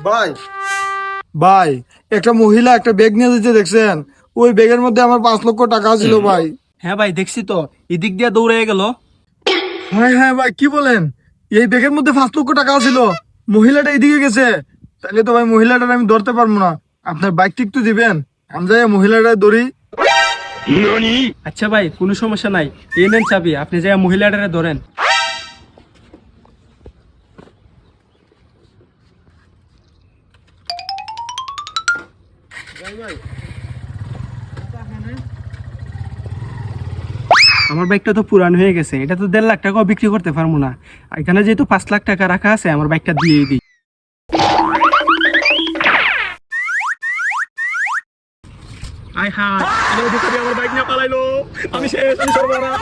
ভাই ভাই, একটা মহিলা একটা ব্যাগ নিয়ে যেতে দেখছেন? ওই ব্যাগের মধ্যে আমার 5 লক্ষ টাকা ছিল ভাই। হ্যাঁ ভাই, দেখছি তো, এদিক দিয়ে দৌড়ে গেল। হ্যাঁ হ্যাঁ ভাই, কি বলেন? এই ব্যাগের মধ্যে 5 লক্ষ টাকা ছিল। মহিলাটা এদিকে গেছে। তাহলে তো ভাই মহিলাটার আমি ধরতে পারবো না। আপনার বাইক একটু দিবেন, আমি যাই মহিলাটা ধরি। আচ্ছা ভাই, কোনো সমস্যা নাই। এই নেন চাবি, আপনি যাই মহিলাটারে ধরেন। আমার বাইকটা তো পুরান হয়ে গেছে, এটা তো 1.5 লাখ টাকাও বিক্রি করতে পারবো না। এখানে যেহেতু 5 লাখ টাকা রাখা আছে, আমার বাইকটা দিয়ে দিই। আয় হায়, আমার ভিখারি আমার বাইক নিয়ে পালাইলো। আমি শেষ, আমি সর্বনাশ।